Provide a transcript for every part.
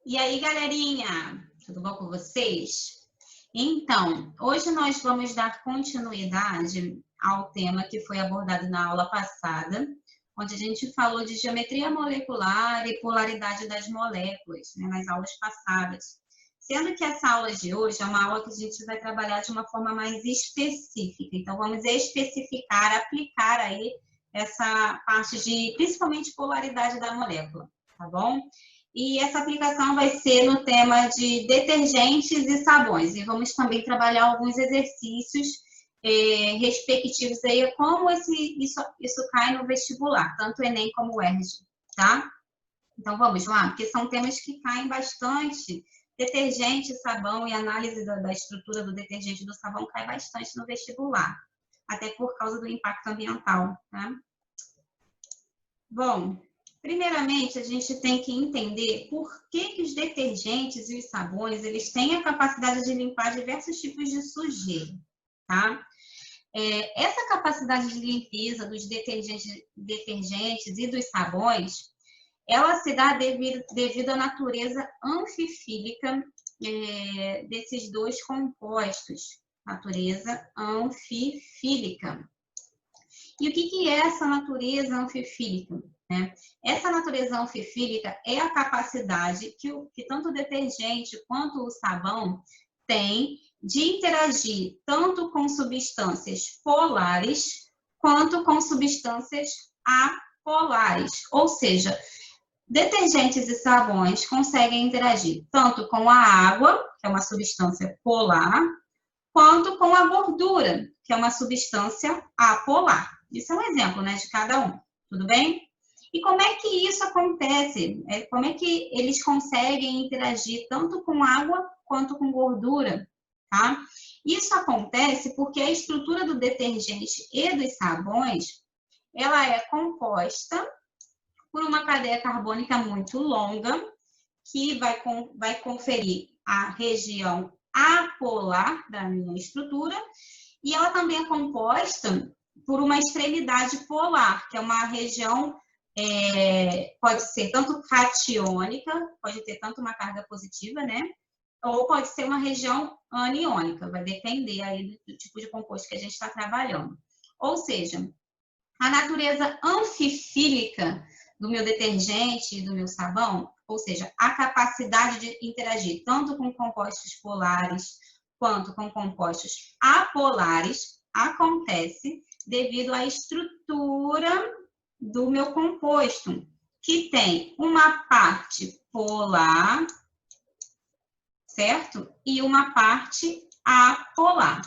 E aí, galerinha, tudo bom com vocês? Então, hoje nós vamos dar continuidade ao tema que foi abordado na aula passada, onde a gente falou de geometria molecular e polaridade das moléculas, né, nas aulas passadas. Sendo que essa aula de hoje é uma aula que a gente vai trabalhar de uma forma mais específica. Então, vamos especificar, aplicar aí essa parte de, principalmente, polaridade da molécula, tá bom? E essa aplicação vai ser no tema de detergentes e sabões. E vamos também trabalhar alguns exercícios respectivos aí, como isso cai no vestibular, tanto o Enem como o ERJ, tá? Então vamos lá, porque são temas que caem bastante. Detergente, sabão e análise da estrutura do detergente e do sabão cai bastante no vestibular, até por causa do impacto ambiental, tá? Bom, primeiramente, a gente tem que entender por que os detergentes e os sabões, eles têm a capacidade de limpar diversos tipos de sujeira, tá? Essa capacidade de limpeza dos detergentes e dos sabões, ela se dá devido à natureza anfifílica desses dois compostos, natureza anfifílica. E o que é essa natureza anfifílica? Né? Essa natureza anfifílica é a capacidade que tanto o detergente quanto o sabão têm de interagir tanto com substâncias polares quanto com substâncias apolares. Ou seja, detergentes e sabões conseguem interagir tanto com a água, que é uma substância polar, quanto com a gordura, que é uma substância apolar. Isso é um exemplo, né, de cada um, tudo bem? E como é que isso acontece? Como é que eles conseguem interagir tanto com água quanto com gordura, tá? Isso acontece porque a estrutura do detergente e dos sabões, ela é composta por uma cadeia carbônica muito longa, que vai conferir a região apolar da minha estrutura, e ela também é composta por uma extremidade polar, que é uma região, pode ser tanto catiônica, pode ter tanto uma carga positiva, né? Ou pode ser uma região aniônica, vai depender aí do tipo de composto que a gente está trabalhando. Ou seja, a natureza anfifílica do meu detergente e do meu sabão, ou seja, a capacidade de interagir tanto com compostos polares quanto com compostos apolares, acontece devido à estrutura do meu composto, que tem uma parte polar, certo? E uma parte apolar.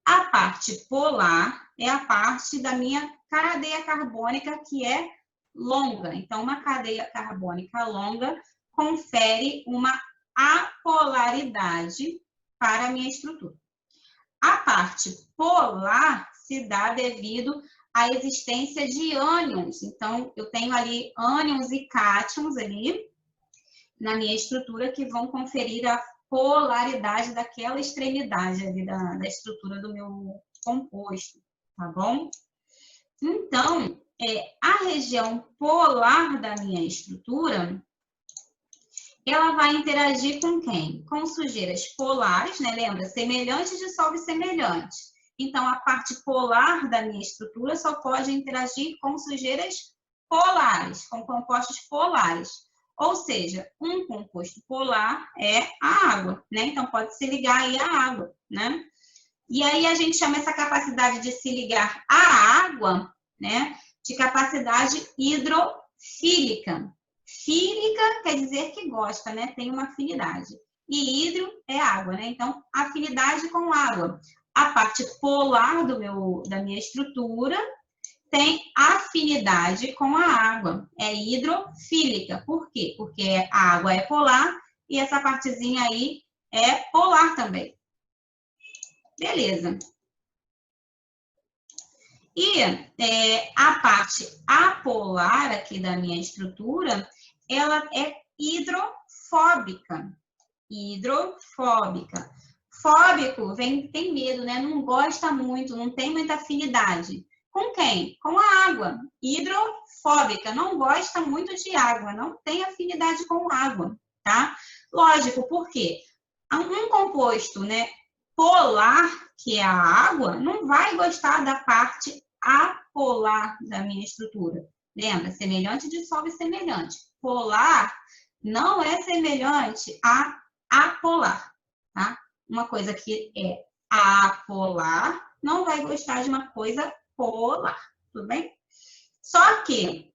A parte polar é a parte da minha cadeia carbônica que é longa. Então, uma cadeia carbônica longa confere uma apolaridade para a minha estrutura. A parte polar se dá devido à existência de ânions. Então, eu tenho ali ânions e cátions ali na minha estrutura que vão conferir a polaridade daquela extremidade ali da estrutura do meu composto, tá bom? Então, a região polar da minha estrutura, ela vai interagir com quem? Com sujeiras polares, né? Lembra? Semelhante dissolve semelhante. Então, a parte polar da minha estrutura só pode interagir com sujeiras polares, com compostos polares. Ou seja, um composto polar é a água, né? Então, pode se ligar aí à água, né? E aí a gente chama essa capacidade de se ligar à água, né, de capacidade hidrofílica. Fílica quer dizer que gosta, né? Tem uma afinidade. E hidro é água, né? Então, afinidade com água. A parte polar da minha estrutura tem afinidade com a água. É hidrofílica. Por quê? Porque a água é polar e essa partezinha aí é polar também. Beleza. E a parte apolar aqui da minha estrutura, ela é hidrofóbica. Hidrofóbica. Fóbico tem medo, né? Não gosta muito, não tem muita afinidade. Com quem? Com a água. Hidrofóbica, não gosta muito de água, não tem afinidade com água, tá? Lógico, por quê? Um composto, né, polar, que é a água, não vai gostar da parte apolar da minha estrutura. Lembra? Semelhante dissolve semelhante. Polar não é semelhante a apolar, tá? Uma coisa que é apolar não vai gostar de uma coisa polar, tudo bem? Só que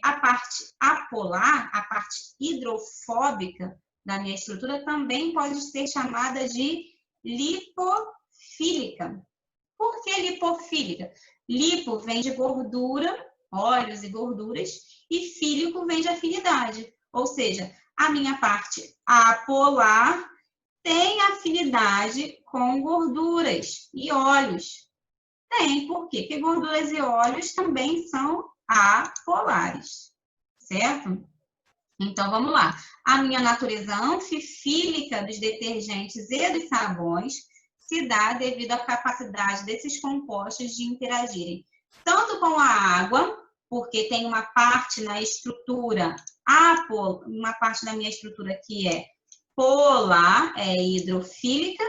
a parte apolar, a parte hidrofóbica da minha estrutura também pode ser chamada de lipofílica. Por que lipofílica? Lipo vem de gordura, óleos e gorduras, e fílico vem de afinidade. Ou seja, a minha parte apolar tem afinidade com gorduras e óleos. Tem, por quê? Porque gorduras e óleos também são apolares, certo? Então, vamos lá. A minha natureza anfifílica dos detergentes e dos sabões se dá devido à capacidade desses compostos de interagirem tanto com a água, porque tem uma parte na estrutura, uma parte da minha estrutura que é polar, é hidrofílica,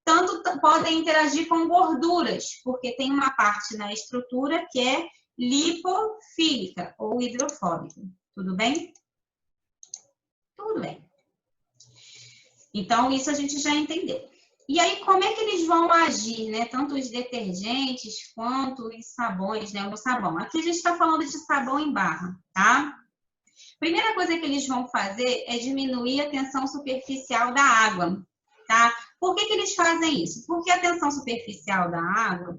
tanto podem interagir com gorduras, porque tem uma parte na estrutura que é lipofílica ou hidrofóbica. Tudo bem? Tudo bem. Então, isso a gente já entendeu. E aí, como é que eles vão agir, né? Tanto os detergentes quanto os sabões, né? O sabão. Aqui a gente está falando de sabão em barra, tá? Primeira coisa que eles vão fazer é diminuir a tensão superficial da água, tá? Por que eles fazem isso? Porque a tensão superficial da água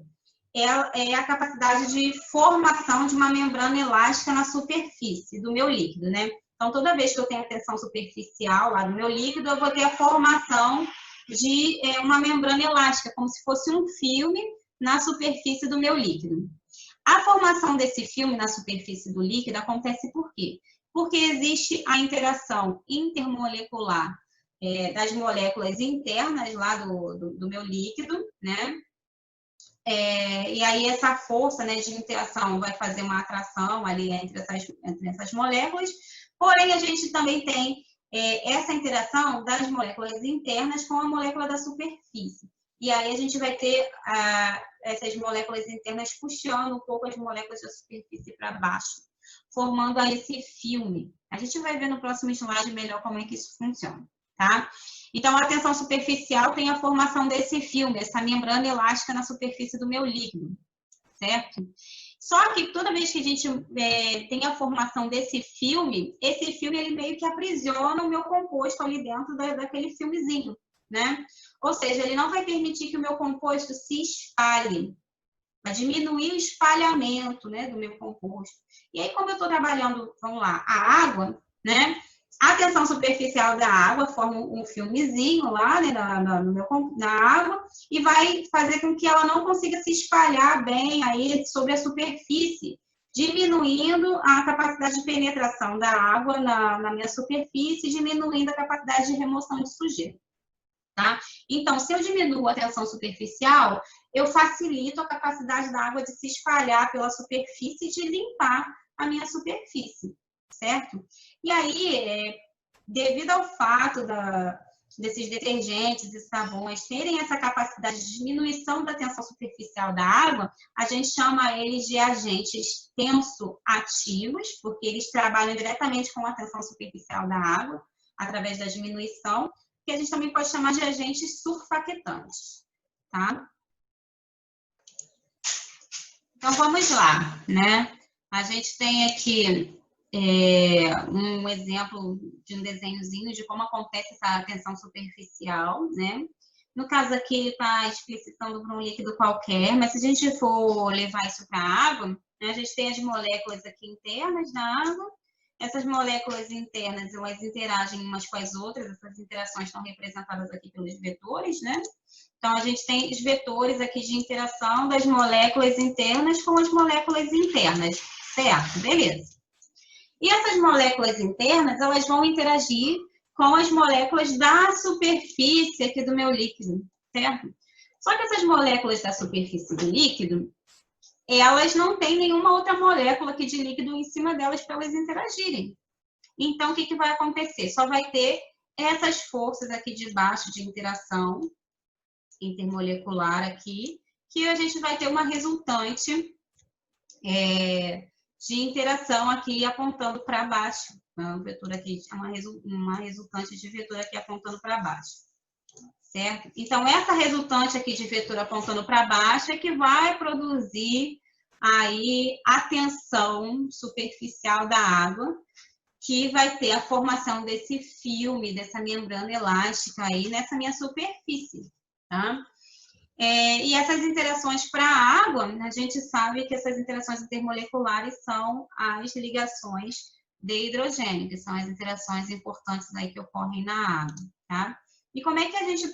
é a capacidade de formação de uma membrana elástica na superfície do meu líquido, né? Então, toda vez que eu tenho a tensão superficial lá no meu líquido, eu vou ter a formação de uma membrana elástica, como se fosse um filme na superfície do meu líquido. A formação desse filme na superfície do líquido acontece por quê? Porque existe a interação intermolecular das moléculas internas lá do meu líquido, né? E aí essa força, né, de interação vai fazer uma atração ali entre essas moléculas, porém a gente também tem essa interação das moléculas internas com a molécula da superfície. E aí a gente vai ter essas moléculas internas puxando um pouco as moléculas da superfície para baixo, formando aí esse filme. A gente vai ver no próximo slide melhor como é que isso funciona, tá? Então, a tensão superficial tem a formação desse filme, essa membrana elástica na superfície do meu líquido, certo? Só que toda vez que a gente tem a formação desse filme, esse filme ele meio que aprisiona o meu composto ali dentro daquele filmezinho, né? Ou seja, ele não vai permitir que o meu composto se espalhe, vai diminuir o espalhamento, né, do meu composto. E aí, como eu estou trabalhando, vamos lá, a água, né? A tensão superficial da água forma um filmezinho lá, né, na água e vai fazer com que ela não consiga se espalhar bem aí sobre a superfície, diminuindo a capacidade de penetração da água na minha superfície, diminuindo a capacidade de remoção de sujeira, tá? Então, se eu diminuo a tensão superficial, eu facilito a capacidade da água de se espalhar pela superfície e de limpar a minha superfície, certo? E aí, devido ao fato desses detergentes e sabões terem essa capacidade de diminuição da tensão superficial da água, a gente chama eles de agentes tensoativos, porque eles trabalham diretamente com a tensão superficial da água, através da diminuição, que a gente também pode chamar de agentes surfactantes, tá? Então, vamos lá, né? A gente tem aqui um exemplo de um desenhozinho de como acontece essa tensão superficial, né? No caso aqui, ele está explicitando para um líquido qualquer, mas se a gente for levar isso para a água, né, a gente tem as moléculas aqui internas da água. Essas moléculas internas, elas interagem umas com as outras, essas interações estão representadas aqui pelos vetores, né? Então, a gente tem os vetores aqui de interação das moléculas internas com as moléculas internas, certo? Beleza. E essas moléculas internas, elas vão interagir com as moléculas da superfície aqui do meu líquido, certo? Só que essas moléculas da superfície do líquido, elas não têm nenhuma outra molécula aqui de líquido em cima delas para elas interagirem. Então, o que vai acontecer? Só vai ter essas forças aqui de baixo de interação intermolecular aqui, que a gente vai ter uma resultante de interação aqui apontando para baixo. Uma vetor aqui, uma resultante de vetor aqui apontando para baixo. Certo? Então, essa resultante aqui de vetor apontando para baixo é que vai produzir aí a tensão superficial da água, que vai ter a formação desse filme, dessa membrana elástica aí nessa minha superfície, tá? E essas interações para a água, a gente sabe que essas interações intermoleculares são as ligações de hidrogênio, que são as interações importantes aí que ocorrem na água, tá? E como é que a gente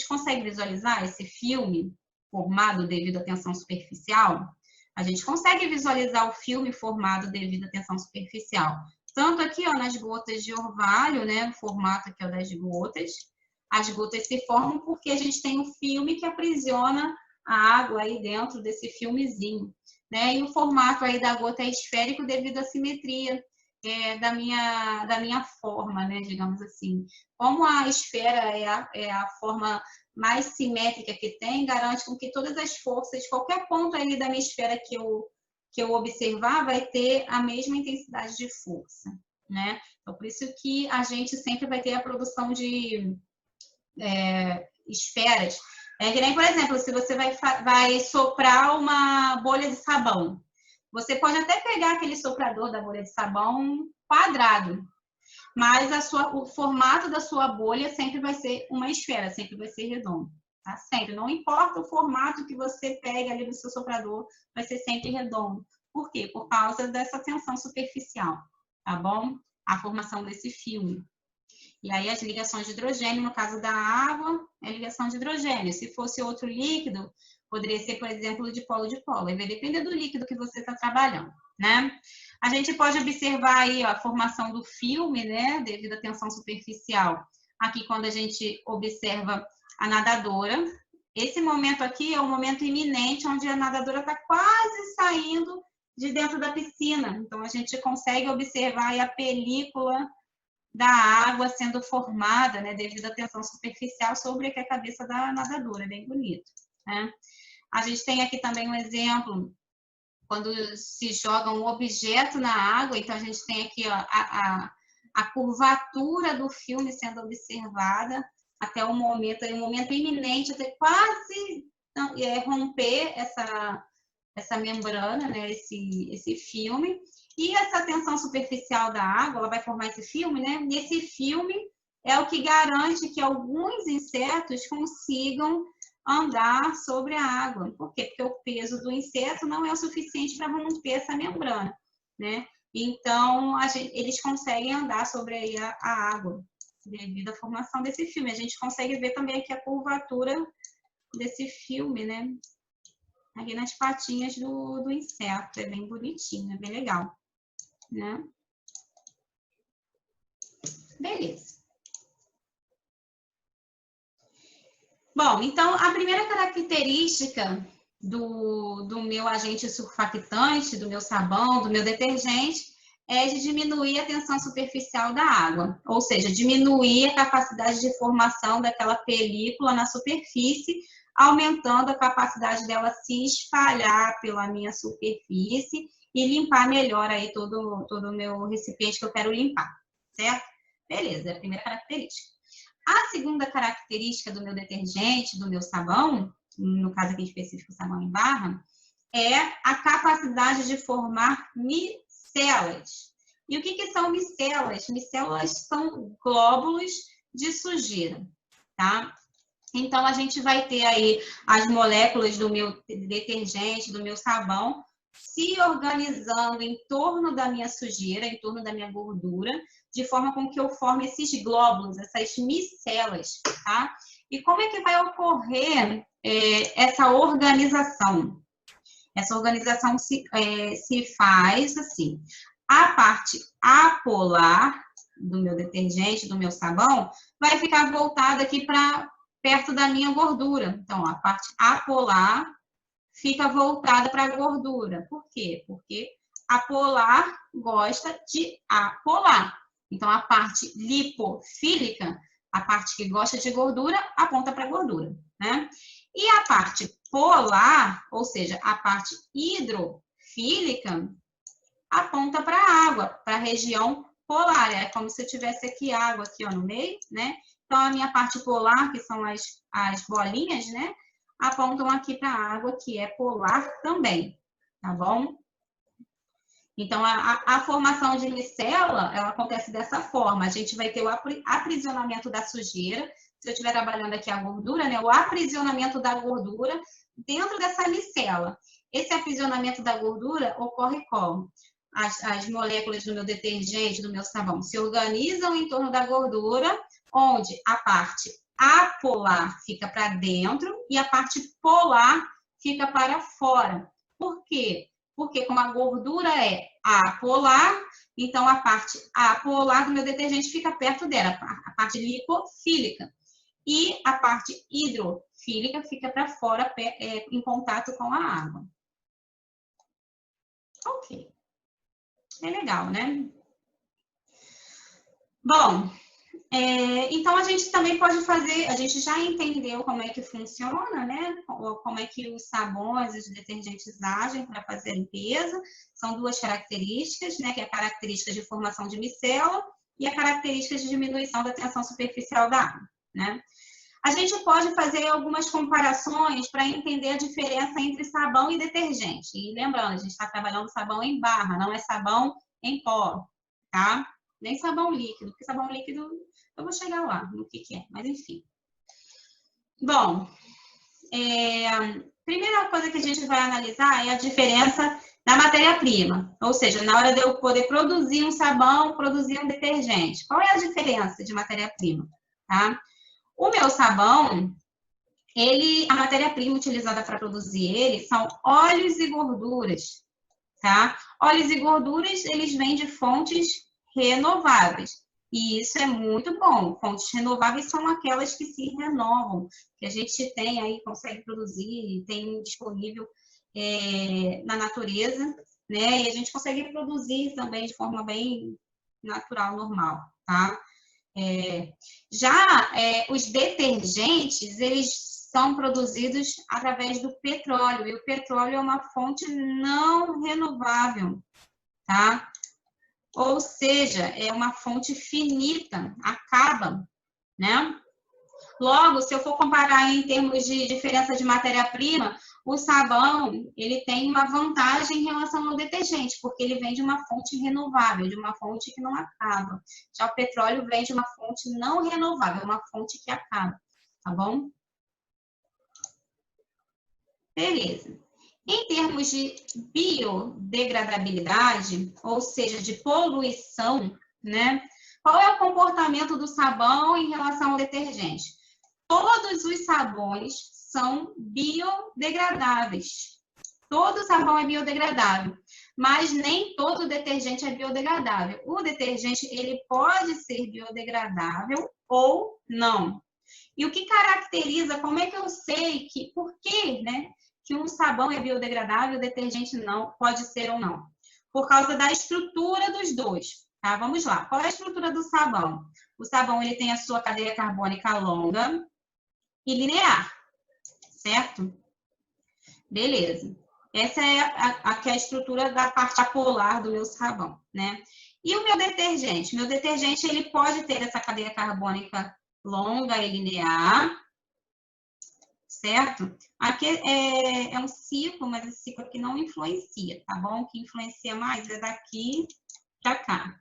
consegue visualizar esse filme formado devido à tensão superficial? A gente consegue visualizar o filme formado devido à tensão superficial. Tanto aqui, ó, nas gotas de orvalho, né? O formato aqui, ó, das gotas. As gotas se formam porque a gente tem um filme que aprisiona a água aí dentro desse filmezinho, né? E o formato aí da gota é esférico devido à simetria da minha forma, né? Digamos assim. Como a esfera é a forma mais simétrica que tem, garante com que todas as forças, qualquer ponto aí da minha esfera que eu observar, vai ter a mesma intensidade de força, né? Então, por isso que a gente sempre vai ter a produção de esferas. Que nem, por exemplo, se você vai soprar uma bolha de sabão, você pode até pegar aquele soprador da bolha de sabão quadrado, mas o formato da sua bolha sempre vai ser uma esfera, sempre vai ser redondo, tá? Sempre. Não importa o formato que você pega ali do seu soprador, vai ser sempre redondo. Por quê? Por causa dessa tensão superficial, tá bom? A formação desse filme. E aí as ligações de hidrogênio, no caso da água, é ligação de hidrogênio. Se fosse outro líquido, poderia ser, por exemplo, de polo. Aí vai depender do líquido que você está trabalhando, né? A gente pode observar aí ó, a formação do filme, né? Devido à tensão superficial. Aqui, quando a gente observa a nadadora. Esse momento aqui é o momento iminente, onde a nadadora está quase saindo de dentro da piscina. Então, a gente consegue observar aí a película da água sendo formada, né, devido à tensão superficial sobre a cabeça da nadadora, bem bonito, né? A gente tem aqui também um exemplo, quando se joga um objeto na água, então a gente tem aqui ó, a curvatura do filme sendo observada até um momento iminente, até quase romper essa membrana, né, esse filme. E essa tensão superficial da água, ela vai formar esse filme, né? E esse filme é o que garante que alguns insetos consigam andar sobre a água. Por quê? Porque o peso do inseto não é o suficiente para romper essa membrana, né? Então, eles conseguem andar sobre aí a água, devido à formação desse filme. A gente consegue ver também aqui a curvatura desse filme, né? Aqui nas patinhas do inseto. É bem bonitinho, é bem legal, né? Beleza. Bom, então, a primeira característica do meu agente surfactante, do meu sabão, do meu detergente, é de diminuir a tensão superficial da água, ou seja, diminuir a capacidade de formação daquela película na superfície, aumentando a capacidade dela se espalhar pela minha superfície e limpar melhor aí todo o meu recipiente que eu quero limpar, certo? Beleza, é a primeira característica. A segunda característica do meu detergente, do meu sabão, no caso aqui específico, sabão em barra, é a capacidade de formar micelas. E o que são micelas? Micelas são glóbulos de sujeira, tá? Então, a gente vai ter aí as moléculas do meu detergente, do meu sabão, se organizando em torno da minha sujeira, em torno da minha gordura, de forma com que eu forme esses glóbulos, essas micelas, tá? E como é que vai ocorrer essa organização? Essa organização se faz assim. A parte apolar do meu detergente, do meu sabão, vai ficar voltada aqui para perto da minha gordura. Então, a parte apolar fica voltada para a gordura. Por quê? Porque apolar gosta de apolar. Então, a parte lipofílica, a parte que gosta de gordura, aponta para a gordura, né? E a parte polar, ou seja, a parte hidrofílica, aponta para a água, para a região polar. É como se eu tivesse aqui água aqui, ó, no meio, né? Então, a minha parte polar, que são as bolinhas, né? Apontam aqui para a água, que é polar também, tá bom? Então, a formação de micela, ela acontece dessa forma. A gente vai ter o aprisionamento da sujeira. Se eu estiver trabalhando aqui a gordura, né? O aprisionamento da gordura dentro dessa micela. Esse aprisionamento da gordura ocorre como? As moléculas do meu detergente, do meu sabão, se organizam em torno da gordura, onde a parte apolar fica para dentro e a parte polar fica para fora. Por quê? Porque como a gordura é apolar, então a parte apolar do meu detergente fica perto dela, a parte lipofílica. E a parte hidrofílica fica para fora, em contato com a água. Ok. É legal, né? Bom, então a gente também pode fazer, a gente já entendeu como é que funciona, né? Como é que os sabões e os detergentes agem para fazer a limpeza. São duas características, né? Que é a característica de formação de micela e a característica de diminuição da tensão superficial da água, né? A gente pode fazer algumas comparações para entender a diferença entre sabão e detergente. E lembrando, a gente está trabalhando sabão em barra, não é sabão em pó, tá? Nem sabão líquido, porque sabão líquido eu vou chegar lá no que é, mas enfim. Bom, primeira coisa que a gente vai analisar é a diferença da matéria-prima, ou seja, na hora de eu poder produzir um sabão, produzir um detergente. Qual é a diferença de matéria-prima, tá? O meu sabão, a matéria-prima utilizada para produzir ele são óleos e gorduras, tá? Óleos e gorduras, eles vêm de fontes renováveis. E isso é muito bom. Fontes renováveis são aquelas que se renovam, que a gente tem aí, consegue produzir, tem disponível na natureza, né? E a gente consegue produzir também de forma bem natural, normal, tá? Os detergentes, eles são produzidos através do petróleo, e o petróleo é uma fonte não renovável, tá? Ou seja, é uma fonte finita, acaba, né? Logo, se eu for comparar em termos de diferença de matéria-prima, o sabão, ele tem uma vantagem em relação ao detergente, porque ele vem de uma fonte renovável, de uma fonte que não acaba. Já o petróleo vem de uma fonte não renovável, uma fonte que acaba, tá bom? Beleza. Em termos de biodegradabilidade, ou seja, de poluição, né? Qual é o comportamento do sabão em relação ao detergente? Todos os sabões são biodegradáveis. Todo sabão é biodegradável, mas nem todo detergente é biodegradável. O detergente, ele pode ser biodegradável ou não. E o que caracteriza, como é que eu sei por quê, né? Que um sabão é biodegradável, o detergente não, pode ser ou não. Por causa da estrutura dos dois, tá? Vamos lá. Qual é a estrutura do sabão? O sabão, ele tem a sua cadeia carbônica longa e linear, certo? Beleza. Essa é a estrutura da parte apolar do meu sabão, né? E o meu detergente? Meu detergente, ele pode ter essa cadeia carbônica longa e linear, certo? Aqui é um ciclo, mas esse ciclo aqui não influencia, tá bom? O que influencia mais é daqui para cá.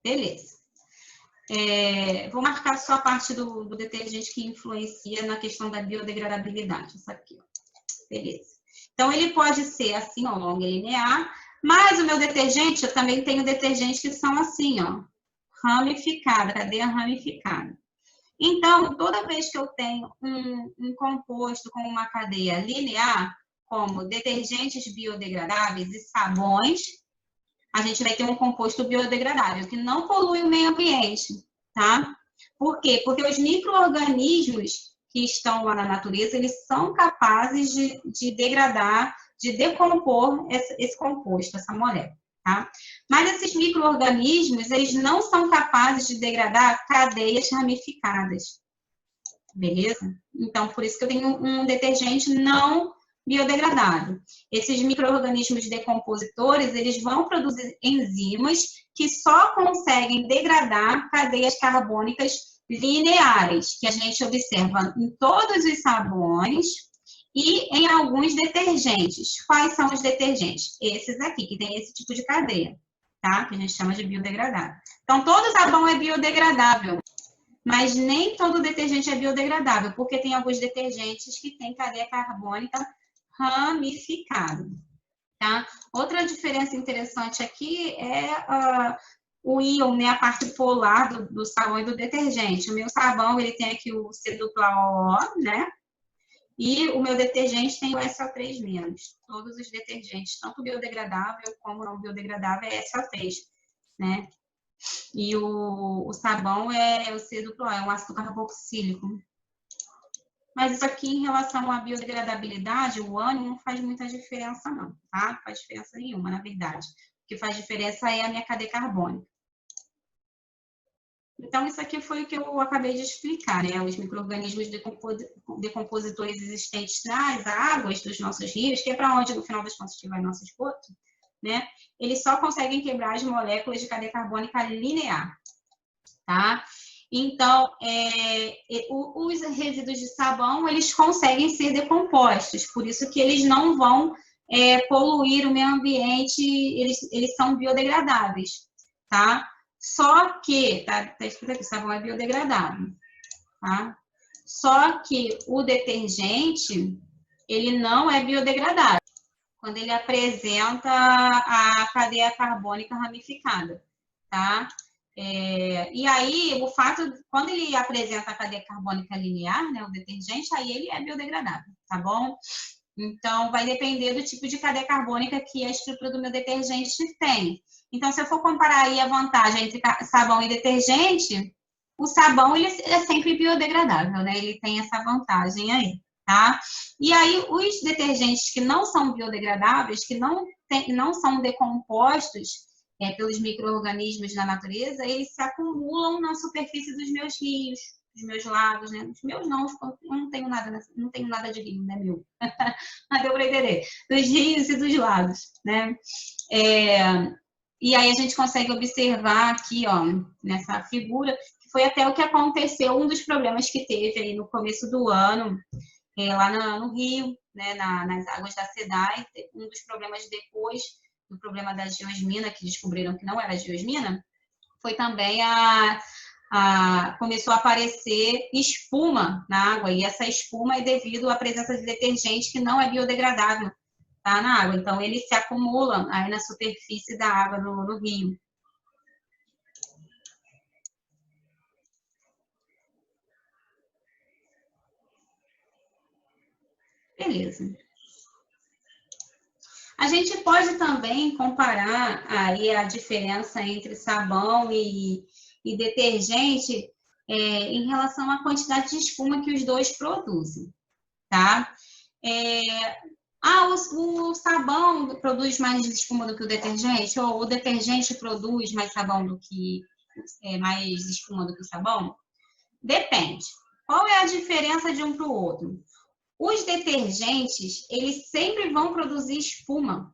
Beleza. Vou marcar só a parte do detergente que influencia na questão da biodegradabilidade. Isso aqui, ó. Beleza. Então, ele pode ser assim, ó, longo e linear, mas o meu detergente, eu também tenho detergentes que são assim, ó, ramificada, cadeia ramificada. Então, toda vez que eu tenho um composto com uma cadeia linear, como detergentes biodegradáveis e sabões, a gente vai ter um composto biodegradável, que não polui o meio ambiente, tá? Por quê? Porque os micro-organismos que estão lá na natureza, eles são capazes de degradar, de decompor esse composto, essa molécula, tá? Mas esses micro-organismos, eles não são capazes de degradar cadeias ramificadas, beleza? Então, por isso que eu tenho um detergente não biodegradável. Esses micro-organismos decompositores, eles vão produzir enzimas que só conseguem degradar cadeias carbônicas lineares, que a gente observa em todos os sabões e em alguns detergentes. Quais são os detergentes? Esses aqui, que tem esse tipo de cadeia, tá? Que a gente chama de biodegradável. Então, todo sabão é biodegradável, mas nem todo detergente é biodegradável, porque tem alguns detergentes que têm cadeia carbônica ramificada, tá? Outra diferença interessante aqui é o íon, né, a parte polar do sabão e do detergente. O meu sabão, ele tem aqui o C-O-O, né? E o meu detergente tem o SO3-. Todos os detergentes, tanto biodegradável como não biodegradável, é SO3, né? E o sabão é o C-O-O, é um ácido carboxílico. Mas isso aqui, em relação à biodegradabilidade, o ânion não faz muita diferença, não, tá? Não faz diferença nenhuma, na verdade. O que faz diferença é a minha cadeia carbônica. Então, isso aqui foi o que eu acabei de explicar, né? Os micro-organismos decompositores existentes nas águas dos nossos rios, que é para onde, no final das contas, vai nosso esgoto, né? Eles só conseguem quebrar as moléculas de cadeia carbônica linear, tá? Então, os resíduos de sabão, eles conseguem ser decompostos, por isso que eles não vão poluir o meio ambiente, eles são biodegradáveis, tá? Só que, tá escrito aqui, sabão é biodegradável, tá? Só que o detergente, ele não é biodegradável, quando ele apresenta a cadeia carbônica ramificada, tá? E aí, o fato, quando ele apresenta a cadeia carbônica linear, né, o detergente, aí ele é biodegradável, tá bom? Então, vai depender do tipo de cadeia carbônica que a estrutura do meu detergente tem. Então, se eu for comparar aí a vantagem entre sabão e detergente, o sabão ele é sempre biodegradável, né? Ele tem essa vantagem aí, tá? E aí, os detergentes que não são biodegradáveis, que não são decompostos pelos micro-organismos da natureza, eles se acumulam na superfície dos meus rios, dos meus lagos, né? Os meus não tenho nada de rio, né, meu? Mas deu para entender. Dos rios e dos lagos, né? E aí a gente consegue observar aqui, ó, nessa figura, que foi até o que aconteceu, um dos problemas que teve aí no começo do ano, lá no Rio, né, nas águas da SEDAI, um dos problemas depois do problema da geosmina, que descobriram que não era geosmina, foi também começou a aparecer espuma na água, e essa espuma é devido à presença de detergente que não é biodegradável, tá, na água. Então, ele se acumula aí na superfície da água no rio. Beleza. A gente pode também comparar aí a diferença entre sabão e detergente em relação à quantidade de espuma que os dois produzem, tá? O sabão produz mais espuma do que o detergente? Ou o detergente produz mais sabão do que mais espuma do que o sabão? Depende. Qual é a diferença de um para o outro? Os detergentes, eles sempre vão produzir espuma.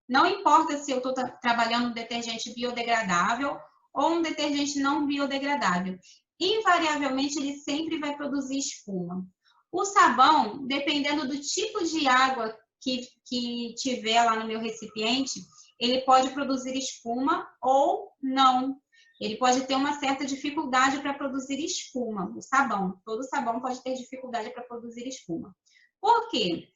Não importa se eu estou trabalhando um detergente biodegradável ou um detergente não biodegradável. Invariavelmente, ele sempre vai produzir espuma. O sabão, dependendo do tipo de água que tiver lá no meu recipiente, ele pode produzir espuma ou não. Ele pode ter uma certa dificuldade para produzir espuma, o sabão. Todo sabão pode ter dificuldade para produzir espuma. Por quê?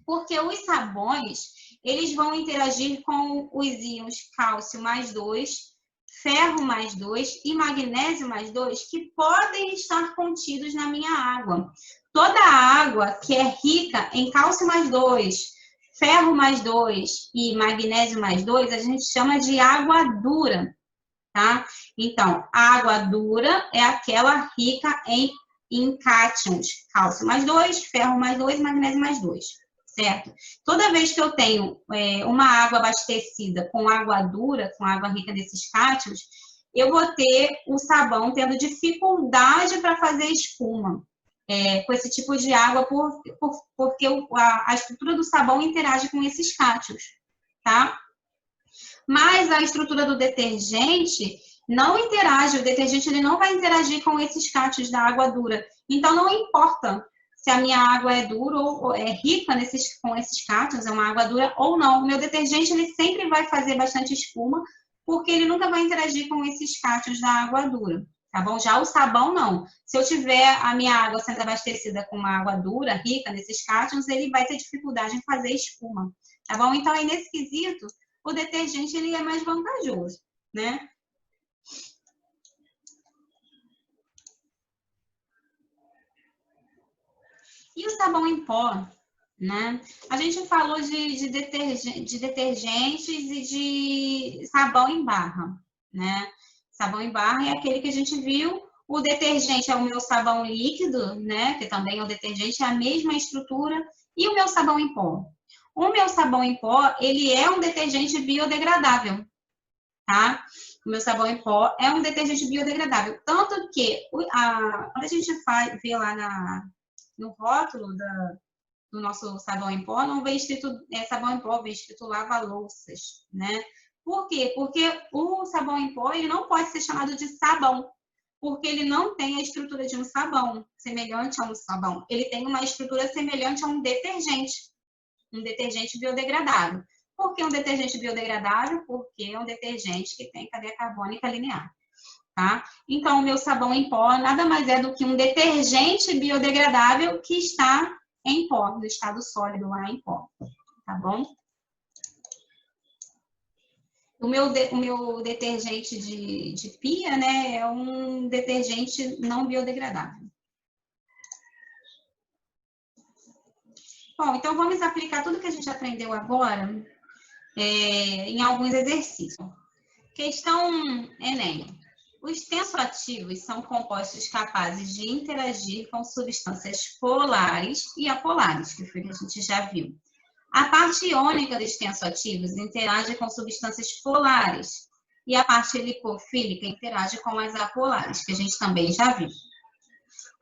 Porque os sabões, eles vão interagir com os íons cálcio mais 2, ferro mais 2 e magnésio mais 2, que podem estar contidos na minha água. Toda a água que é rica em cálcio mais 2, ferro mais 2 e magnésio mais 2, a gente chama de água dura, tá? Então, a água dura é aquela rica em cátions, cálcio mais 2, ferro mais 2 e magnésio mais 2, certo? Toda vez que eu tenho uma água abastecida com água dura, com água rica nesses cátions, eu vou ter o sabão tendo dificuldade para fazer espuma com esse tipo de água, porque a estrutura do sabão interage com esses cátions, tá? Mas a estrutura do detergente não interage, o detergente ele não vai interagir com esses cátions da água dura. Então, não importa se a minha água é dura ou é rica com esses cátions, é uma água dura ou não. O meu detergente ele sempre vai fazer bastante espuma, porque ele nunca vai interagir com esses cátions da água dura, tá bom? Já o sabão, não. Se eu tiver a minha água sendo abastecida com uma água dura, rica nesses cátions, ele vai ter dificuldade em fazer espuma, tá bom? Então, aí nesse quesito, o detergente ele é mais vantajoso, né? E o sabão em pó, né? A gente falou de detergentes e de sabão em barra, né? Sabão em barra é aquele que a gente viu. O detergente é o meu sabão líquido, né? Que também é o detergente, é a mesma estrutura. E o meu sabão em pó? O meu sabão em pó, ele é um detergente biodegradável, tá? O meu sabão em pó é um detergente biodegradável. Tanto que, quando a gente vê lá no rótulo do nosso sabão em pó, não vem escrito sabão em pó, vem escrito lava-louças, né? Por quê? Porque o sabão em pó, ele não pode ser chamado de sabão, porque ele não tem a estrutura de um sabão, semelhante a um sabão. Ele tem uma estrutura semelhante a um detergente biodegradável. Por que um detergente biodegradável? Porque é um detergente que tem cadeia carbônica linear, tá? Então, o meu sabão em pó nada mais é do que um detergente biodegradável que está em pó, no estado sólido lá em pó, tá bom? O meu detergente de pia, né, é um detergente não biodegradável. Bom, então vamos aplicar tudo que a gente aprendeu agora em alguns exercícios. Questão Enem. Os tensoativos são compostos capazes de interagir com substâncias polares e apolares, que foi o que a gente já viu. A parte iônica dos tensoativos interage com substâncias polares e a parte lipofílica interage com as apolares, que a gente também já viu.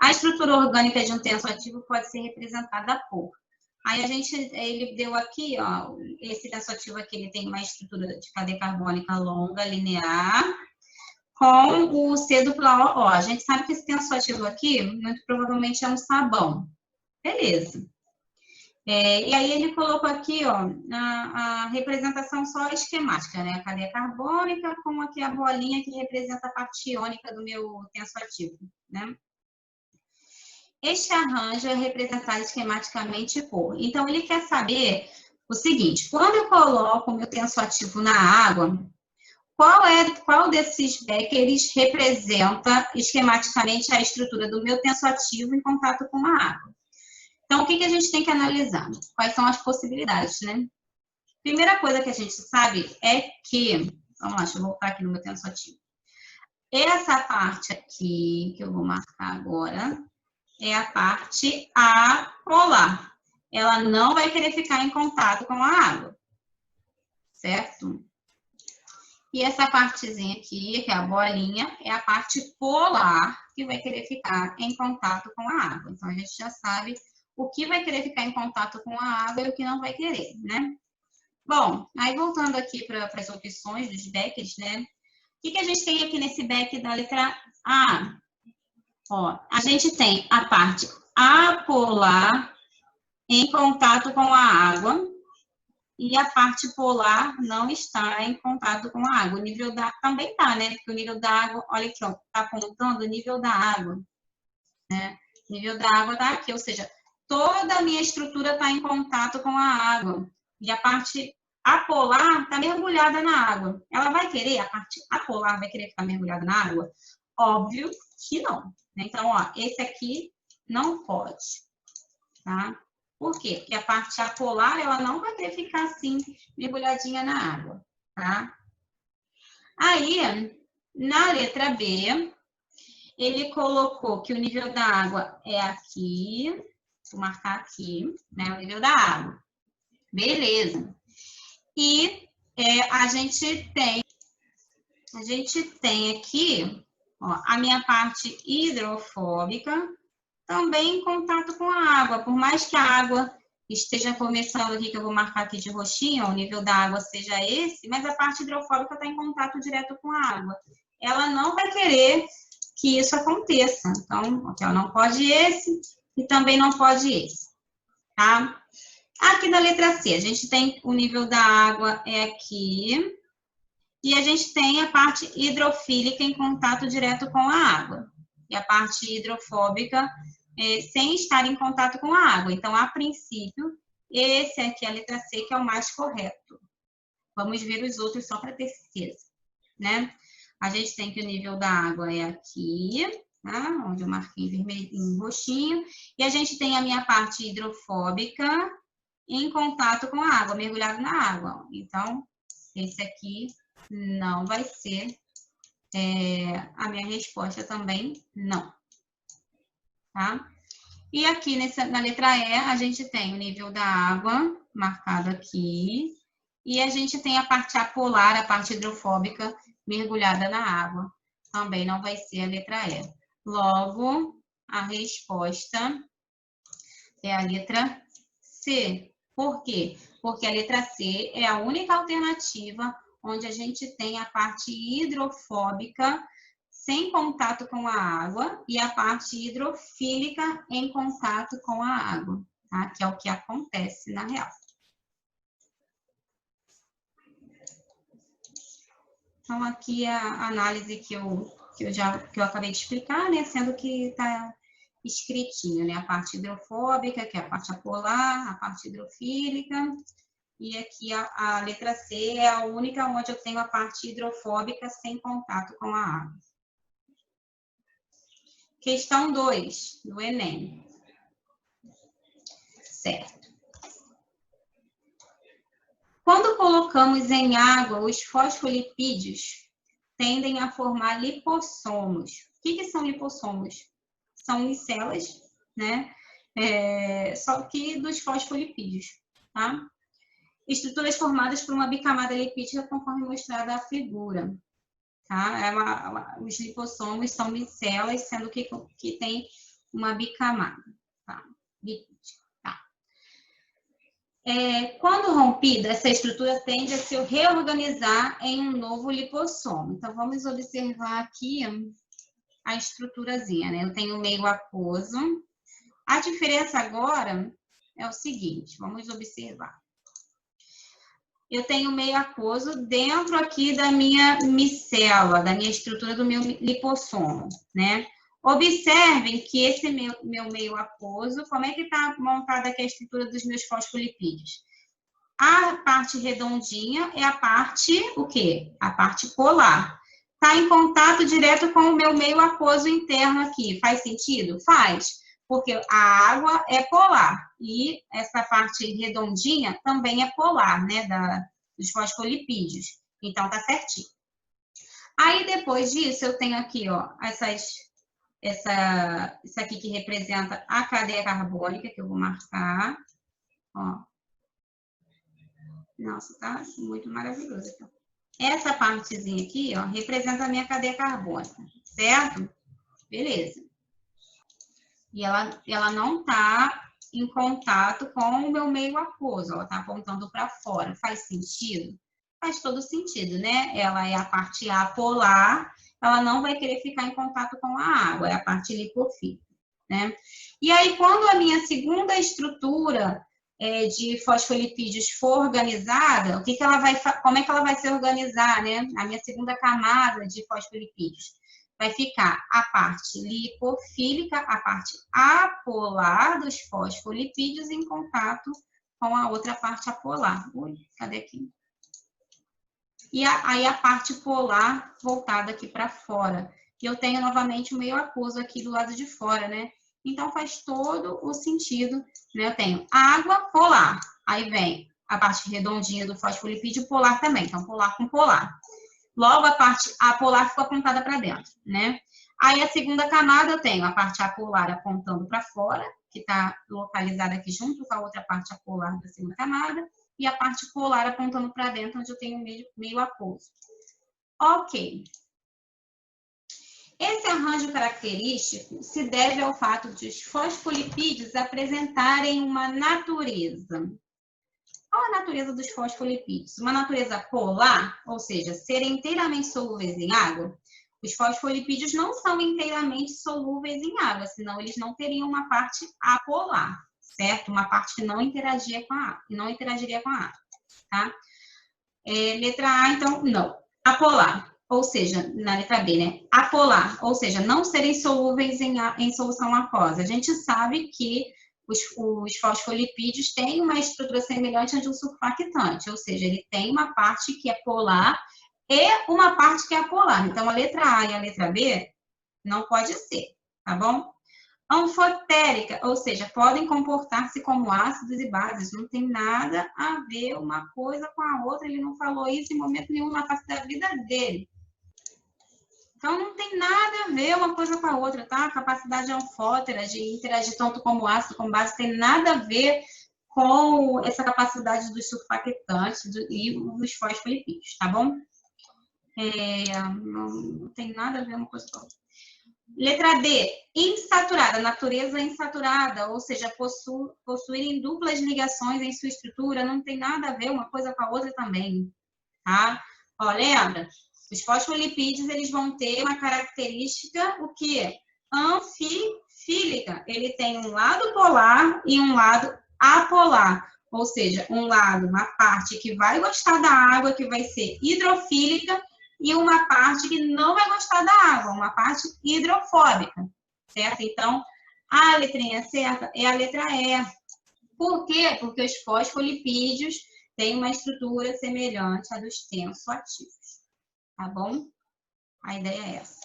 A estrutura orgânica de um tensoativo pode ser representada por. Aí ele deu aqui, ó, esse tensoativo aqui, ele tem uma estrutura de cadeia carbônica longa, linear, com o C dupla O. A gente sabe que esse tensoativo aqui, muito provavelmente é um sabão. Beleza. E aí ele colocou aqui, ó, a representação só esquemática, né? A cadeia carbônica com aqui a bolinha que representa a parte iônica do meu tensoativo, né? Este arranjo é representado esquematicamente por. Então, ele quer saber o seguinte, quando eu coloco o meu tensoativo na água, qual desses beckers representa esquematicamente a estrutura do meu tensoativo em contato com a água? Então, o que a gente tem que analisar? Quais são as possibilidades, né? Primeira coisa que a gente sabe é que... Vamos lá, deixa eu voltar aqui no meu tensoativo. Essa parte aqui, que eu vou marcar agora, é a parte apolar. Ela não vai querer ficar em contato com a água, certo? E essa partezinha aqui, que é a bolinha, é a parte polar, que vai querer ficar em contato com a água. Então, a gente já sabe o que vai querer ficar em contato com a água e o que não vai querer, né? Bom, aí voltando aqui para as opções dos beckers, né? O que a gente tem aqui nesse beck da letra A? Ó, a gente tem a parte apolar em contato com a água e a parte polar não está em contato com a água. O nível da também está, né? Porque o nível da água, olha aqui, ó, está apontando o nível da água, né? O nível da água está aqui, ou seja, toda a minha estrutura está em contato com a água. E a parte apolar está mergulhada na água. Ela vai querer, a parte apolar vai querer ficar mergulhada na água? Óbvio que não. Então, ó, esse aqui não pode, tá? Por quê? Porque a parte apolar, ela não vai querer ficar assim, mergulhadinha na água, tá? Aí, na letra B, ele colocou que o nível da água é aqui Vou marcar aqui, né, o nível da água. Beleza. E a gente tem aqui, ó, a minha parte hidrofóbica também em contato com a água. Por mais que a água esteja começando aqui, que eu vou marcar aqui de roxinho, ó, o nível da água seja esse, mas a parte hidrofóbica está em contato direto com a água. Ela não vai querer que isso aconteça. Então, aqui, ó, não pode esse e também não pode esse, tá? Aqui na letra C, a gente tem o nível da água é aqui, e a gente tem a parte hidrofílica em contato direto com a água. E a parte hidrofóbica sem estar em contato com a água. Então, a princípio, esse aqui é a letra C, que é o mais correto. Vamos ver os outros só para ter certeza, né? A gente tem que o nível da água é aqui, tá? Onde eu marquei vermelho, em roxinho. E a gente tem a minha parte hidrofóbica em contato com a água, mergulhado na água. Então, esse aqui não vai ser a minha resposta também, não. Tá? E aqui na letra E, a gente tem o nível da água, marcado aqui. E a gente tem a parte apolar, a parte hidrofóbica, mergulhada na água. Também não vai ser a letra E. Logo, a resposta é a letra C. Por quê? Porque a letra C é a única alternativa onde a gente tem a parte hidrofóbica sem contato com a água e a parte hidrofílica em contato com a água, tá? Que é o que acontece na real. Então, aqui a análise que eu acabei de explicar, né? Sendo que está escritinho, né? A parte hidrofóbica, que é a parte apolar, a parte hidrofílica. E aqui a letra C é a única onde eu tenho a parte hidrofóbica sem contato com a água. Questão 2, do Enem. Certo. Quando colocamos em água, os fosfolipídios tendem a formar lipossomos. O que são lipossomos? São micelas, né? Só que dos fosfolipídios, tá? Estruturas formadas por uma bicamada lipídica, conforme mostrada a figura. Tá? Os lipossomos são micelas, sendo que tem uma bicamada. Tá? Tá. Quando rompida, essa estrutura tende a se reorganizar em um novo lipossomo. Então, vamos observar aqui a estruturazinha, né? Eu tenho meio aquoso. A diferença agora é o seguinte, vamos observar. Eu tenho meio aquoso dentro aqui da minha micela, da minha estrutura do meu lipossomo, né? Observem que esse meu meio aquoso, como é que está montada aqui a estrutura dos meus fosfolipídios? A parte redondinha é a parte, o quê? A parte polar. Está em contato direto com o meu meio aquoso interno aqui. Faz sentido? Faz. Porque a água é polar e essa parte redondinha também é polar, né, dos fosfolipídios. Então, tá certinho. Aí, depois disso, eu tenho aqui, ó, isso aqui que representa a cadeia carbônica, que eu vou marcar, ó. Nossa, tá muito maravilhoso. Então. Essa partezinha aqui, ó, representa a minha cadeia carbônica, certo? Beleza. E ela não está em contato com o meu meio aquoso, ela está apontando para fora. Faz sentido? Faz todo sentido, né? Ela é a parte apolar, ela não vai querer ficar em contato com a água, é a parte lipofílica, né? E aí, quando a minha segunda estrutura de fosfolipídios for organizada, como é que ela vai se organizar, né? A minha segunda camada de fosfolipídios. Vai ficar a parte lipofílica, a parte apolar dos fosfolipídios em contato com a outra parte apolar. Ui, cadê aqui? E aí a parte polar voltada aqui para fora. E eu tenho novamente o meio aquoso aqui do lado de fora, né? Então faz todo o sentido, né? Eu tenho água polar, aí vem a parte redondinha do fosfolipídio polar também, então polar com polar. Logo, a parte apolar ficou apontada para dentro, né? Aí, a segunda camada, eu tenho a parte apolar apontando para fora que está localizada aqui junto com a outra parte apolar da segunda camada, e a parte polar apontando para dentro, onde eu tenho meio aquoso. Ok. Esse arranjo característico se deve ao fato de os fosfolipídios apresentarem uma natureza. Qual a natureza dos fosfolipídios? Uma natureza polar, ou seja, serem inteiramente solúveis em água. Os fosfolipídios não são inteiramente solúveis em água, senão eles não teriam uma parte apolar, certo? Uma parte que não interagiria com a água, tá? Letra A, então, não. Apolar, ou seja, na letra B, né? Apolar, ou seja, não serem solúveis em solução aquosa. A gente sabe que os fosfolipídios têm uma estrutura semelhante à de um surfactante, ou seja, ele tem uma parte que é polar e uma parte que é apolar. Então, a letra A e a letra B não pode ser, tá bom? Anfotérica, ou seja, podem comportar-se como ácidos e bases. Não tem nada a ver uma coisa com a outra. Ele não falou isso em momento nenhum na face da vida dele. Então, não tem nada a ver uma coisa com a outra, tá? A capacidade anfótera de interagir tanto como ácido como base tem nada a ver com essa capacidade dos surfactantes e dos fosfolipídios, tá bom? Não tem nada a ver uma coisa com a outra. Letra D, insaturada, natureza insaturada, ou seja, possuírem duplas ligações em sua estrutura, não tem nada a ver uma coisa com a outra também, tá? Ó, lembra? Os fosfolipídios, eles vão ter uma característica, o quê? Anfifílica. Ele tem um lado polar e um lado apolar, ou seja, um lado, uma parte que vai gostar da água, que vai ser hidrofílica, e uma parte que não vai gostar da água, uma parte hidrofóbica, certo? Então, a letrinha certa é a letra E. Por quê? Porque os fosfolipídios têm uma estrutura semelhante à dos tensoativos, tá bom? A ideia é essa.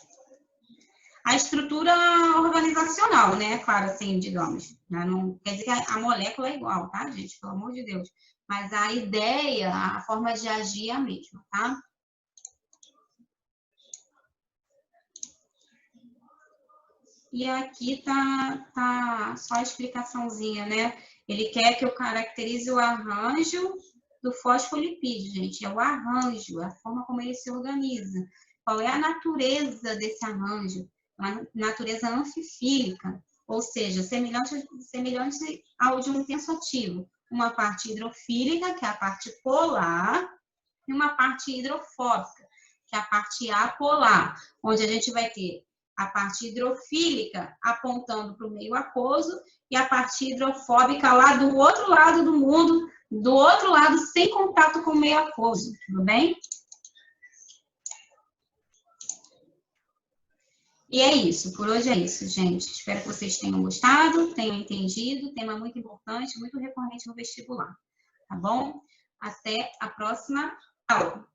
A estrutura organizacional, né? Claro, assim, digamos. Né? Não quer dizer que a molécula é igual, tá, gente? Pelo amor de Deus. Mas a ideia, a forma de agir é a mesma, tá? E aqui tá só a explicaçãozinha, né? Ele quer que eu caracterize o arranjo do fosfolipídio, gente. É o arranjo, a forma como ele se organiza. Qual é a natureza desse arranjo? Uma natureza anfifílica, ou seja, semelhante ao de um tensoativo. Uma parte hidrofílica, que é a parte polar, e uma parte hidrofóbica, que é a parte apolar, onde a gente vai ter a parte hidrofílica apontando para o meio aquoso e a parte hidrofóbica lá do outro lado do mundo, do outro lado, sem contato com o meio aquoso, tudo bem? E é isso, por hoje é isso, gente. Espero que vocês tenham gostado, tenham entendido. Tema muito importante, muito recorrente no vestibular, tá bom? Até a próxima aula.